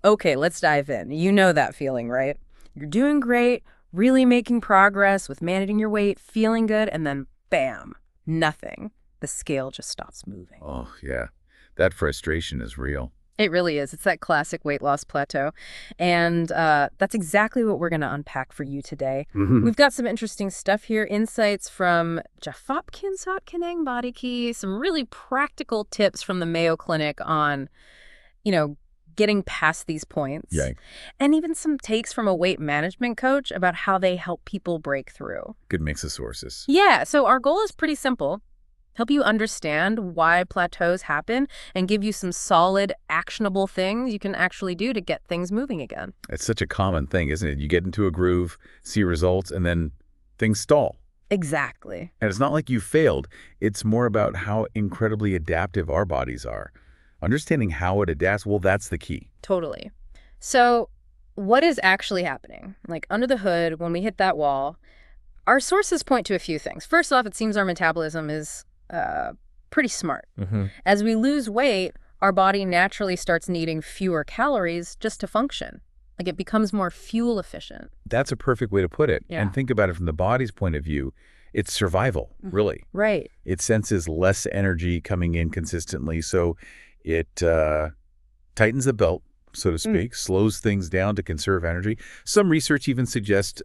Okay, let's dive in. You know that feeling, right? You're doing great, really making progress with managing your weight, feeling good, and then bam, nothing. The scale just stops moving. Oh, yeah. That frustration is real. It really is. It's that classic weight loss plateau. And that's exactly what we're going to unpack for you today. Mhm. We've got some interesting stuff here, insights from Jafopkin Sotkinang Body Key, some really practical tips from the Mayo Clinic on, you know, getting past these points, Yeah, and even some takes from a weight management coach about how they help people break through. good mix of sources. Yeah, so our goal is pretty simple. Help you understand why plateaus happen and give you some solid, actionable things you can actually do to get things moving again. It's such a common thing, isn't it? You get into a groove, see results, and then things stall. Exactly. And it's not like you failed. It's more about how incredibly adaptive our bodies are. Understanding how it adapts, well, that's the key. Totally. So, what is actually happening? Like under the hood, when we hit that wall, our sources point to a few things. First off, it seems our metabolism is pretty smart. As we lose weight, our body naturally starts needing fewer calories just to function. Like it becomes more fuel efficient. That's a perfect way to put it. Yeah. And think about it from the body's point of view. It's survival, really. Right. It senses less energy coming in consistently, so it tightens the belt, so to speak, slows things down to conserve energy. Some research even suggests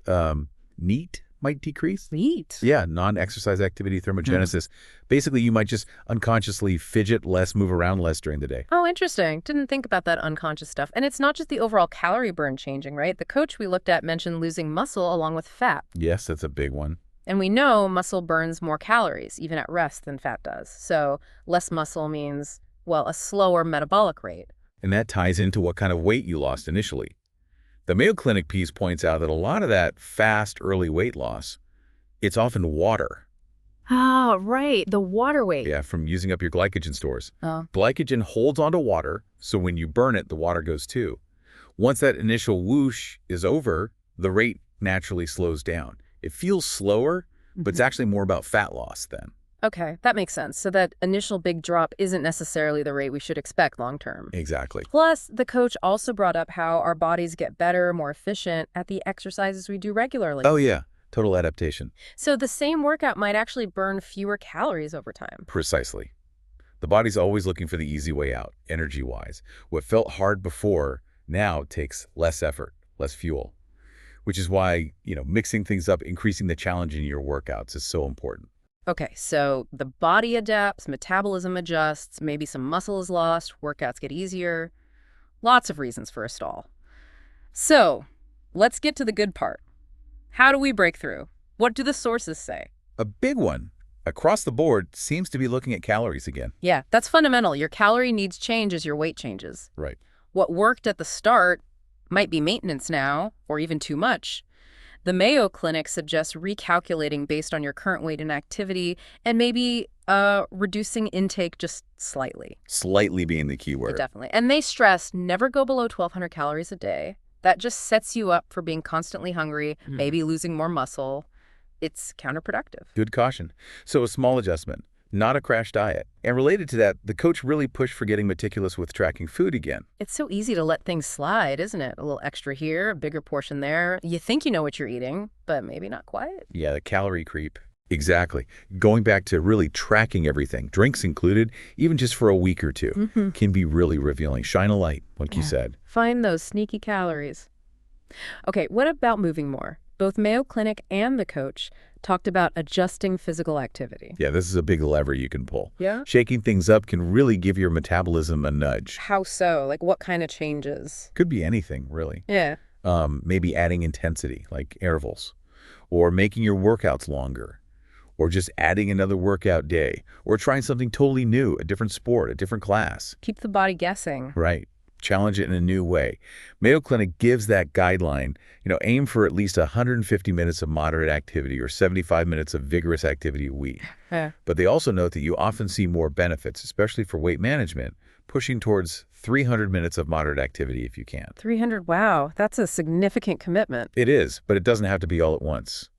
NEAT might decrease. Neat. Yeah, non-exercise activity thermogenesis. Basically, you might just unconsciously fidget less, move around less during the day. Oh, interesting. Didn't think about that unconscious stuff. And it's not just the overall calorie burn changing, right? The coach we looked at mentioned losing muscle along with fat. Yes, that's a big one. And we know muscle burns more calories, even at rest, than fat does. So less muscle means, well, a slower metabolic rate. And that ties into what kind of weight you lost initially. The Mayo Clinic piece points out that a lot of that fast, early weight loss, it's often water. Ah, right. The water weight. Yeah, from using up your glycogen stores. Oh, Glycogen holds onto water, so when you burn it, the water goes too. Once that initial whoosh is over, the rate naturally slows down. It feels slower, but it's actually more about fat loss then. okay. That makes sense. So that initial big drop isn't necessarily the rate we should expect long term. Exactly. Plus, the coach also brought up how our bodies get better, more efficient at the exercises we do regularly. Oh yeah, total adaptation. So the same workout might actually burn fewer calories over time. Precisely. The body's always looking for the easy way out, energy-wise. What felt hard before now takes less effort, less fuel. Which is why, mixing things up, increasing the challenge in your workouts is so important. Okay, so the body adapts, metabolism adjusts, maybe some muscle is lost, workouts get easier. Lots of reasons for a stall. So, let's get to the good part. How do we break through? What do the sources say? A big one, across the board, seems to be looking at calories again. Yeah, that's fundamental. Your calorie needs change as your weight changes. Right. What worked at the start might be maintenance now, or even too much. The Mayo Clinic suggests recalculating based on your current weight and activity, and maybe reducing intake just slightly. Slightly being the key word. Definitely. And they stress never go below 1,200 calories a day. That just sets you up for being constantly hungry, maybe losing more muscle. It's counterproductive. Good caution. So a small adjustment, not a crash diet. And related to that, the coach really pushed for getting meticulous with tracking food again. It's so easy to let things slide, isn't it? A little extra here, a bigger portion there. You think you know what you're eating, but maybe not quite. Yeah, the calorie creep. Exactly. Going back to really tracking everything, drinks included, even just for a week or two, can be really revealing. Shine a light, like you said. Find those sneaky calories. Okay, what about moving more? Both Mayo Clinic and the coach talked about adjusting physical activity. Yeah, this is a big lever you can pull. Yeah? Shaking things up can really give your metabolism a nudge. How so? Like what kind of changes? Could be anything, really. Yeah. Maybe adding intensity, like intervals, or making your workouts longer, or just adding another workout day, or trying something totally new, a different sport, a different class. Keep the body guessing. Right. Challenge it in a new way. Mayo Clinic gives that guideline, aim for at least 150 minutes of moderate activity or 75 minutes of vigorous activity a week. Yeah. But they also note that you often see more benefits, especially for weight management, pushing towards 300 minutes of moderate activity if you can. 300, wow, that's a significant commitment. It is, but it doesn't have to be all at once.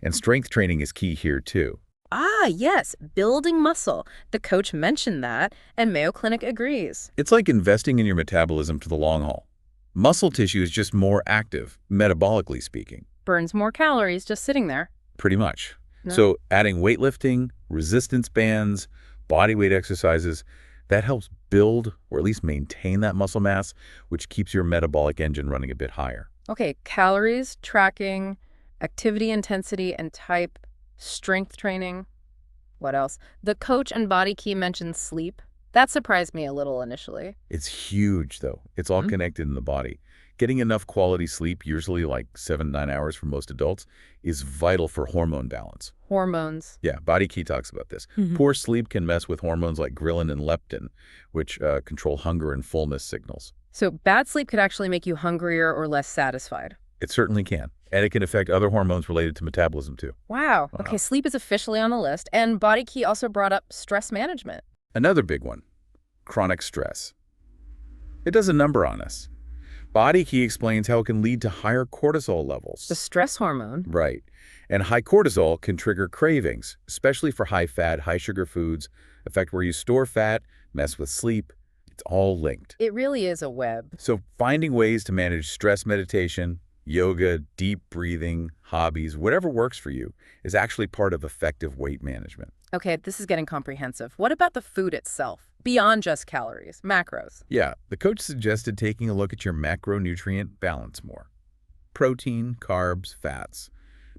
And strength training is key here too. Ah, yes, building muscle. The coach mentioned that, and Mayo Clinic agrees. It's like investing in your metabolism for the long haul. Muscle tissue is just more active, metabolically speaking, Burns more calories just sitting there. pretty much. No. So adding weightlifting, resistance bands, body weight exercises, that helps build or at least maintain that muscle mass, which keeps your metabolic engine running a bit higher. Okay, calories, tracking, activity intensity and type, strength training. What else? The coach and Body Key mentioned sleep. That surprised me a little initially. It's huge, though. It's all connected in the body. Getting enough quality sleep, usually like 7 to 9 hours for most adults, is vital for hormone balance. Hormones. Yeah, Body Key talks about this. Poor sleep can mess with hormones like ghrelin and leptin, which control hunger and fullness signals. So bad sleep could actually make you hungrier or less satisfied. It certainly can. And it can affect other hormones related to metabolism, too. Wow. Wow. Okay, sleep is officially on the list. And Body Key also brought up stress management. Another big one, chronic stress. It does a number on us. Body Key explains how it can lead to higher cortisol levels. The stress hormone. Right. And high cortisol can trigger cravings, especially for high-fat, high-sugar foods, affect where you store fat, mess with sleep. It's all linked. It really is a web. So finding ways to manage stress meditation, yoga, deep breathing, hobbies, whatever works for you, is actually part of effective weight management. Okay, this is getting comprehensive. What about the food itself? Beyond just calories, macros. Yeah, the coach suggested taking a look at your macronutrient balance more. Protein, carbs, fats,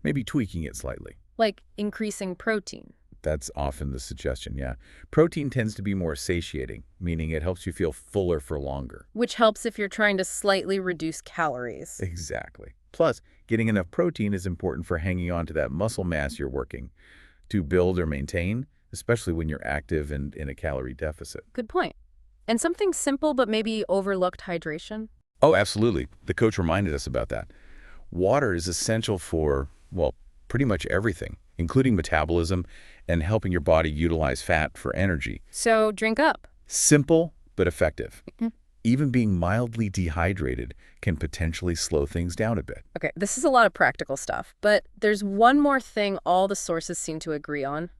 maybe tweaking it slightly. Like increasing protein. That's often the suggestion, yeah. Protein tends to be more satiating, meaning it helps you feel fuller for longer. Which helps if you're trying to slightly reduce calories. Exactly. Plus, getting enough protein is important for hanging on to that muscle mass you're working to build or maintain, especially when you're active and in a calorie deficit. Good point. And something simple but maybe overlooked, hydration? Oh, absolutely. The coach reminded us about that. Water is essential for, well, pretty much everything, including metabolism and helping your body utilize fat for energy. So drink up. Simple, but effective. Even being mildly dehydrated can potentially slow things down a bit. Okay, this is a lot of practical stuff, but there's one more thing all the sources seem to agree on.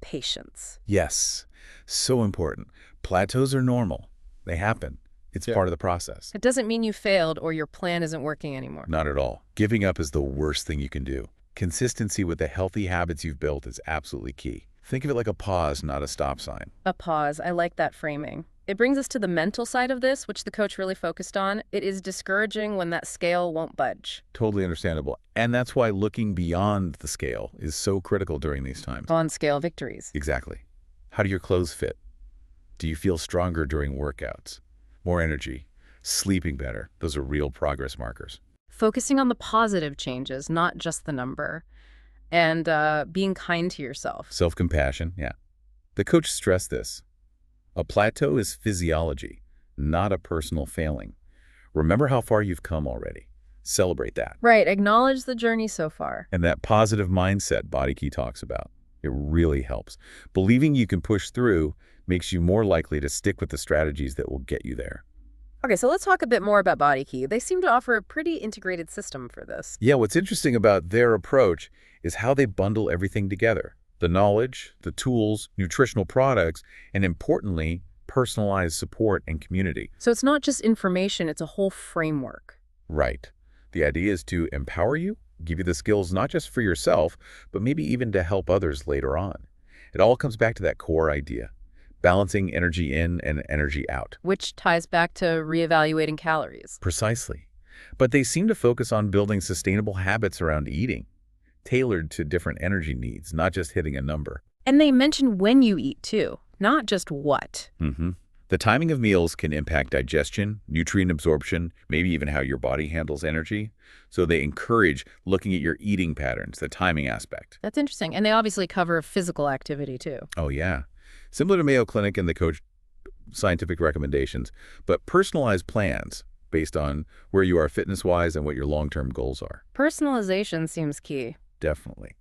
Patience. Yes, so important. Plateaus are normal. They happen. It's part of the process. It doesn't mean you failed or your plan isn't working anymore. Not at all. Giving up is the worst thing you can do. Consistency with the healthy habits you've built is absolutely key. Think of it like a pause, not a stop sign. A pause. I like that framing. It brings us to the mental side of this, which the coach really focused on. It is discouraging when that scale won't budge. Totally understandable. And that's why looking beyond the scale is so critical during these times. On scale victories. Exactly. How do your clothes fit? Do you feel stronger during workouts? More energy? Sleeping better? Those are real progress markers. Focusing on the positive changes, not just the number. And being kind to yourself. Self-compassion, yeah. The coach stressed this. A plateau is physiology, not a personal failing. Remember how far you've come already. Celebrate that. Right. Acknowledge the journey so far. And that positive mindset Body Key talks about. It really helps. Believing you can push through makes you more likely to stick with the strategies that will get you there. Okay, so let's talk a bit more about Body Key. They seem to offer a pretty integrated system for this. Yeah, what's interesting about their approach is how they bundle everything together. The knowledge, the tools, nutritional products, and importantly, personalized support and community. So it's not just information, it's a whole framework. Right. The idea is to empower you, give you the skills not just for yourself, but maybe even to help others later on. It all comes back to that core idea, balancing energy in and energy out. Which ties back to reevaluating calories. Precisely. But they seem to focus on building sustainable habits around eating, tailored to different energy needs, not just hitting a number. And they mention when you eat too, not just what. The timing of meals can impact digestion, nutrient absorption, maybe even how your body handles energy. So they encourage looking at your eating patterns, the timing aspect. That's interesting. And they obviously cover physical activity too. Oh, yeah. Similar to Mayo Clinic and the coach scientific recommendations, but personalized plans based on where you are fitness-wise and what your long-term goals are. Personalization seems key. Definitely.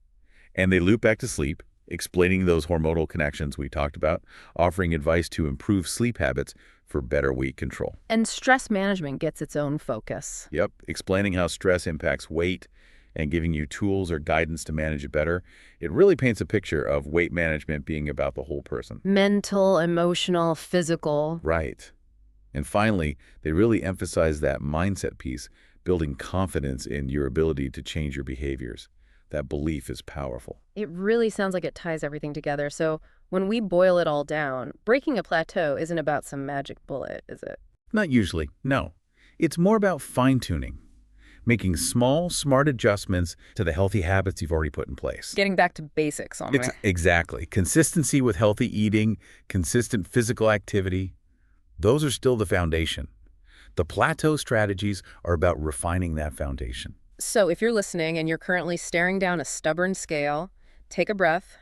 And they loop back to sleep, explaining those hormonal connections we talked about, offering advice to improve sleep habits for better weight control. And stress management gets its own focus. Yep, explaining how stress impacts weight and giving you tools or guidance to manage it better. It really paints a picture of weight management being about the whole person. Mental, emotional, physical. Right. And finally, they really emphasize that mindset piece, building confidence in your ability to change your behaviors. That belief is powerful. It really sounds like it ties everything together. So when we boil it all down, breaking a plateau isn't about some magic bullet, is it? Not usually, no. It's more about fine-tuning, making small, smart adjustments to the healthy habits you've already put in place. Getting back to basics almost. Exactly. Consistency with healthy eating, consistent physical activity, those are still the foundation. The plateau strategies are about refining that foundation. So if you're listening and you're currently staring down a stubborn scale, take a breath.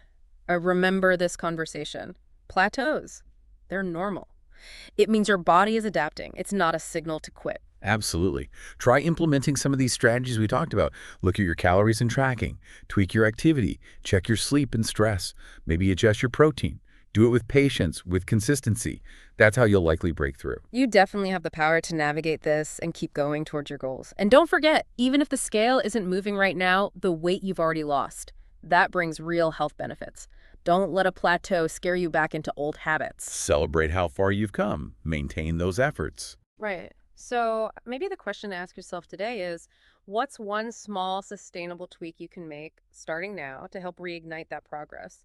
Remember this conversation. Plateaus, they're normal. It means your body is adapting. It's not a signal to quit. Absolutely. Try implementing some of these strategies we talked about. Look at your calories and tracking. Tweak your activity. Check your sleep and stress. Maybe adjust your protein. Do it with patience, with consistency. That's how you'll likely break through. You definitely have the power to navigate this and keep going towards your goals. And don't forget, even if the scale isn't moving right now, the weight you've already lost, that brings real health benefits. Don't let a plateau scare you back into old habits. Celebrate how far you've come. Maintain those efforts. Right. So maybe the question to ask yourself today is, what's one small, sustainable tweak you can make starting now to help reignite that progress?